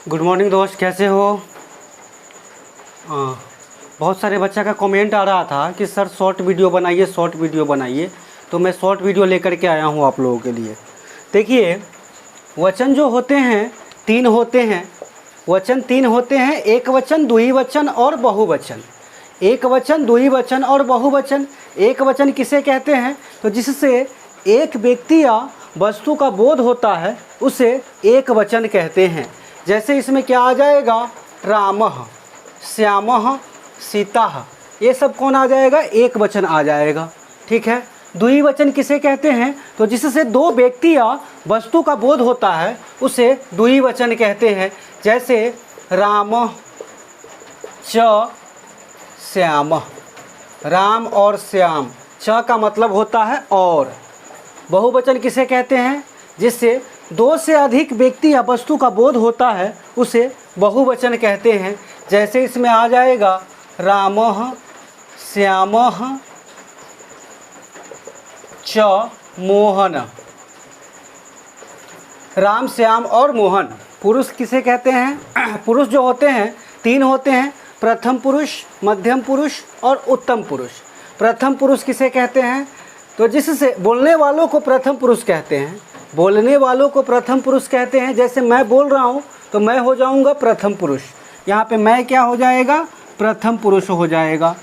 Good morning दोस्त, कैसे हो? हाँ, बहुत सारे बच्चा का कमेंट आ रहा था कि सर शॉर्ट वीडियो बनाइए, शॉर्ट वीडियो बनाइए। तो मैं शॉर्ट वीडियो लेकर के आया हूँ आप लोगों के लिए। देखिए, वचन जो होते हैं तीन होते हैं। वचन तीन होते हैं, एक वचन, द्विवचन और बहुवचन। एक वचन, द्विवचन और बहुवचन। एक वचन किसे कहते हैं? तो जिससे एक व्यक्ति या वस्तु का बोध होता है उसे एक वचन कहते हैं। जैसे इसमें क्या आ जाएगा? रामः, श्यामः, सीता, ये सब कौन आ जाएगा? एक वचन आ जाएगा। ठीक है। द्विवचन किसे कहते हैं? तो जिससे दो व्यक्ति या वस्तु का बोध होता है उसे द्विवचन कहते हैं। जैसे रामः च श्यामः, राम और श्याम। च का मतलब होता है और। बहुवचन किसे कहते हैं? जिससे दो से अधिक व्यक्ति या वस्तु का बोध होता है उसे बहुवचन कहते हैं। जैसे इसमें आ जाएगा रामः, श्यामः, च मोहन। राम, श्याम और मोहन। पुरुष किसे कहते हैं? पुरुष जो होते हैं तीन होते हैं, प्रथम पुरुष, मध्यम पुरुष और उत्तम पुरुष। प्रथम पुरुष किसे कहते हैं? तो जिससे बोलने वालों को प्रथम पुरुष कहते हैं। बोलने वालों को प्रथम पुरुष कहते हैं। जैसे मैं बोल रहा हूँ तो मैं हो जाऊँगा प्रथम पुरुष। यहाँ पे मैं क्या हो जाएगा? प्रथम पुरुष हो जाएगा।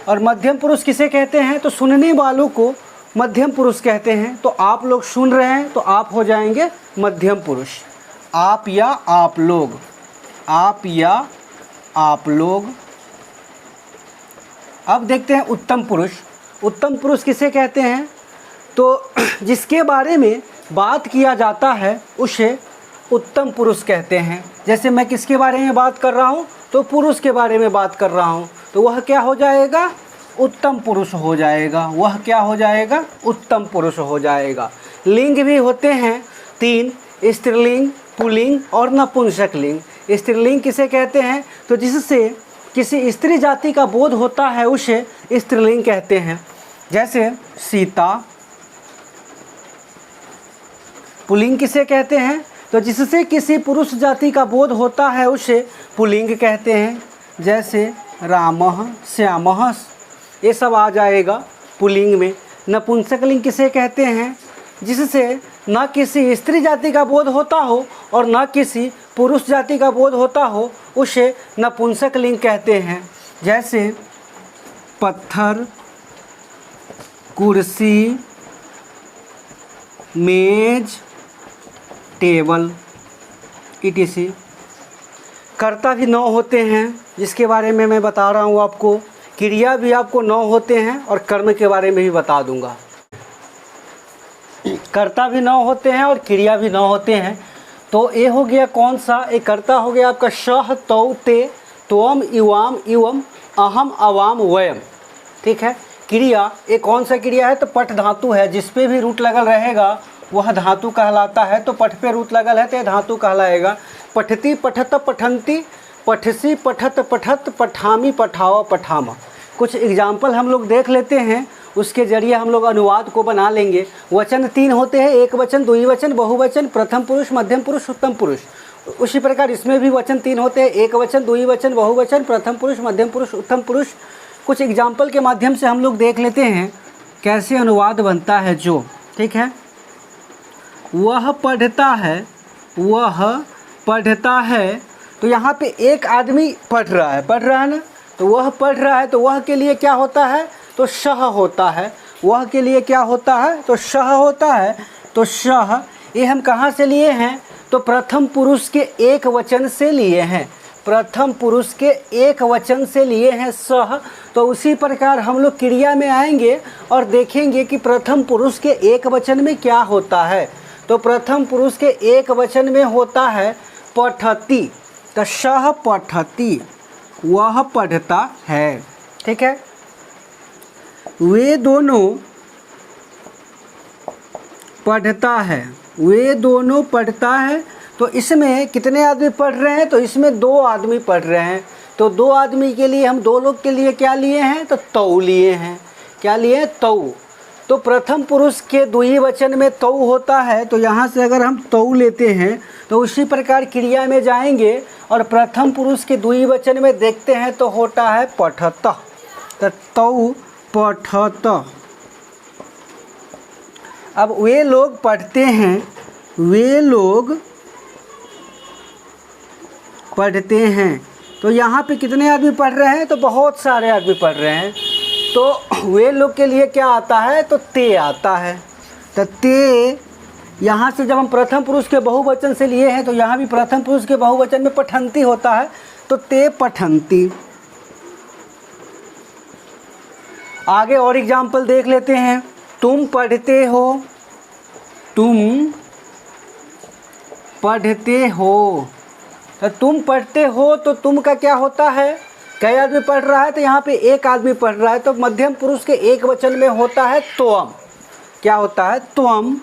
और मध्यम पुरुष किसे कहते हैं? तो सुनने वालों को मध्यम पुरुष कहते हैं। तो आप लोग सुन रहे हैं तो आप हो जाएंगे मध्यम पुरुष। आप या आप लोग, आप या आप लोग। अब देखते हैं उत्तम पुरुष। उत्तम पुरुष किसे कहते हैं? तो जिसके बारे में बात किया जाता है उसे उत्तम पुरुष कहते हैं। जैसे मैं किसके बारे में बात कर रहा हूँ? तो पुरुष के बारे में बात कर रहा हूँ, तो वह क्या हो जाएगा? उत्तम पुरुष हो जाएगा। वह क्या हो जाएगा? उत्तम पुरुष हो जाएगा। लिंग भी होते हैं तीन, स्त्रीलिंग, पुल्लिंग और नपुंसक लिंग। स्त्रीलिंग किसे कहते हैं? तो जिससे किसी स्त्री जाति का बोध होता है उसे स्त्रीलिंग कहते हैं। जैसे सीता। पुल्लिंग किसे कहते हैं? तो जिससे किसी पुरुष जाति का बोध होता है उसे पुल्लिंग कहते हैं। जैसे रामः, श्यामः, ये सब आ जाएगा पुल्लिंग में। नपुंसक लिंग किसे कहते हैं? जिससे न किसी स्त्री जाति का बोध होता हो और न किसी पुरुष जाति का बोध होता हो उसे नपुंसक लिंग कहते हैं। जैसे पत्थर, कुर्सी, मेज, टेबल, etc। कर्ता भी 9 होते हैं जिसके बारे में मैं बता रहा हूँ आपको। क्रिया भी आपको 9 होते हैं और कर्म के बारे में भी बता दूंगा। कर्ता भी 9 होते हैं और क्रिया भी 9 होते हैं। तो ये हो गया कौन सा? एक कर्ता हो गया आपका सह, तौ, ते, त्वम, युवाम, इवम, अहम, अवाम, वयम। ठीक है। क्रिया एक कौन सा क्रिया है? तो पठ धातु है। जिस पे भी रूट लगल रहेगा वह धातु कहलाता है। तो पठ पे रूट लगल है तो यह धातु कहलाएगा। पठती, पठत, पठंती, पठसी, पठत, पठत, पठामी, पठाओ, पठामा। कुछ एग्जाम्पल हम लोग देख लेते हैं, उसके जरिए हम लोग अनुवाद को बना लेंगे। वचन तीन होते हैं, एक वचन, द्विवचन, बहुवचन, प्रथम पुरुष, मध्यम पुरुष, उत्तम पुरुष। उसी प्रकार इसमें भी वचन तीन होते हैं, एक वचन, द्विवचन, बहुवचन, प्रथम पुरुष, मध्यम पुरुष, उत्तम पुरुष। कुछ एग्जाम्पल के माध्यम से हम लोग देख लेते हैं कैसे अनुवाद बनता है जो। ठीक है। वह पढ़ता है, वह पढ़ता है। तो यहाँ पे एक आदमी पढ़ रहा है ना। तो वह पढ़ रहा है तो वह के लिए क्या होता है? तो शह होता है। वह के लिए क्या होता है? तो शह होता है। तो शह ये हम कहाँ से लिए हैं? तो प्रथम पुरुष के एक वचन से लिए हैं। प्रथम पुरुष के एक वचन से लिए हैं सह। तो उसी प्रकार हम लोग क्रिया में आएंगे और देखेंगे कि प्रथम पुरुष के एक वचन में क्या होता है। तो प्रथम पुरुष के एक वचन में होता है पठती। तो सह पठती, वह पढ़ता है। ठीक है। वे दोनों पढ़ता है, वे दोनों पढ़ता है। तो इसमें कितने आदमी पढ़ रहे हैं? तो इसमें 2 आदमी पढ़ रहे हैं। तो 2 आदमी के लिए हम 2 लोग के लिए क्या लिए हैं? तो तौ लिए हैं। क्या लिए हैं? तौ। तो प्रथम पुरुष के द्विवचन में तौ होता है, तो यहाँ से अगर हम तौ लेते हैं तो उसी प्रकार क्रिया में जाएंगे और प्रथम पुरुष के द्विवचन में देखते हैं तो होता है पठत। तो तौ पठत। अब वे लोग पढ़ते हैं, वे लोग पढ़ते हैं, तो यहाँ पे कितने आदमी पढ़ रहे हैं? तो बहुत सारे आदमी पढ़ रहे हैं। तो वे लोग के लिए क्या आता है? तो ते आता है। तो ते यहाँ से जब हम प्रथम पुरुष के बहुवचन से लिए हैं तो यहाँ भी प्रथम पुरुष के बहुवचन में पठंती होता है, तो ते पठंती। आगे और एग्जाम्पल देख लेते हैं। तुम पढ़ते हो, तुम पढ़ते हो। तो तुम पढ़ते हो तो तुम का क्या होता है? कई आदमी पढ़ रहा है, तो यहाँ पे एक आदमी पढ़ रहा है, तो मध्यम पुरुष के एक वचन में होता है त्वम। क्या होता है? त्वम।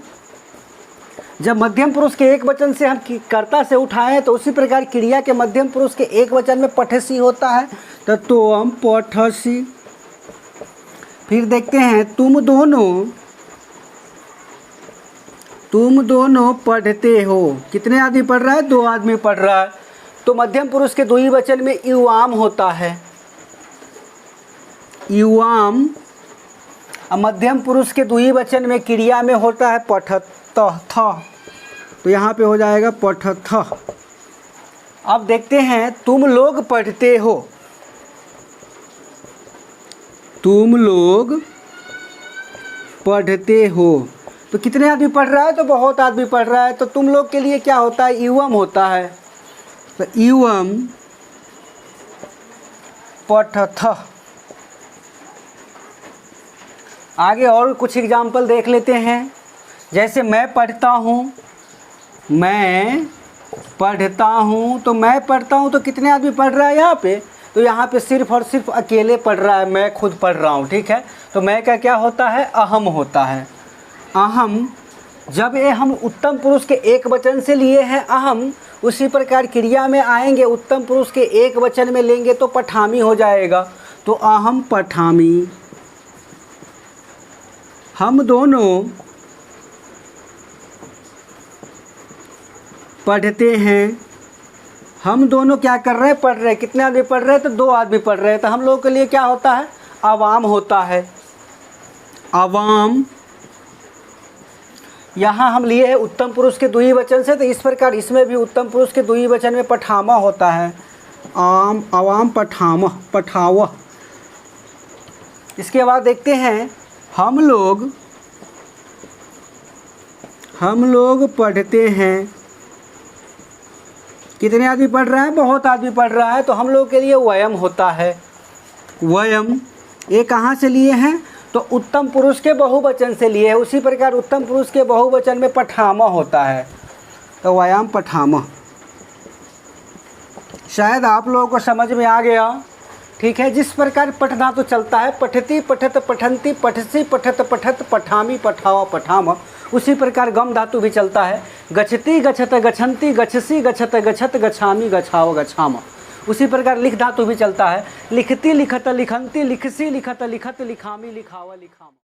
जब मध्यम पुरुष के एक वचन से हम कर्ता से उठाएं तो उसी प्रकार क्रिया के मध्यम पुरुष के एक वचन में पठसी होता है, तो त्वम पठसी। फिर देखते हैं तुम दोनों पढ़ते हो। कितने आदमी पढ़ रहा है? 2 आदमी पढ़ रहा है, तो मध्यम पुरुष के द्विवचन में युवाम होता है, युवाम। मध्यम पुरुष के द्विवचन में क्रिया में होता है पठत, तो यहाँ पे हो जाएगा पठथ। अब देखते हैं तुम लोग पढ़ते हो, तुम लोग पढ़ते हो, तो कितने आदमी पढ़ रहा है? तो बहुत आदमी पढ़ रहा है, तो तुम लोग के लिए क्या होता है? युवम होता है, तो युवम पठथ। आगे और कुछ एग्जाम्पल देख लेते हैं। जैसे मैं पढ़ता हूँ, मैं पढ़ता हूँ, तो मैं पढ़ता हूँ तो कितने आदमी पढ़ रहा है यहाँ पे? तो यहाँ पे सिर्फ और सिर्फ अकेले पढ़ रहा है, मैं खुद पढ़ रहा हूँ। ठीक है, तो मैं का क्या होता है? अहम होता है, अहम। जब ये हम उत्तम पुरुष के एक वचन से लिए हैं अहम, उसी प्रकार क्रिया में आएंगे उत्तम पुरुष के एक वचन में लेंगे तो पठामी हो जाएगा, तो अहम पठामी। हम दोनों पढ़ते हैं, हम दोनों क्या कर रहे हैं? पढ़ रहे हैं। कितने आदमी पढ़ रहे हैं? तो 2 आदमी पढ़ रहे हैं, तो हम लोगों के लिए क्या होता है? अवाम होता है, अवाम। यहाँ हम लिए हैं उत्तम पुरुष के द्विवचन से, तो इस प्रकार इसमें भी उत्तम पुरुष के द्विवचन में पठामा होता है, आम, अवाम पठामा, पठावा। इसके बाद देखते हैं हम लोग पढ़ते हैं। कितने आदमी पढ़ रहा है? बहुत आदमी पढ़ रहा है, तो हम लोग के लिए वयम होता है, वयम। ये कहाँ से लिए हैं? तो उत्तम पुरुष के बहुवचन से लिए है। उसी प्रकार उत्तम पुरुष के बहुवचन में पठामा होता है, तो वयम पठामा। शायद आप लोगों को समझ में आ गया। ठीक है, जिस प्रकार पठ धातु चलता है, पठती पठत पठंती पठसी पठत पठत पठामी पठावा पठामा, उसी प्रकार गम धातु भी चलता है, गच्छति गच्छत गच्छन्ति गच्छसी गच्छत गच्छत गच्छामी गच्छाव गच्छामा। उसी प्रकार लिख धातु भी चलता है, लिखती लिखत लिखन्ति लिखसी लिखत लिखत लिखामी लिखावा लिखामा।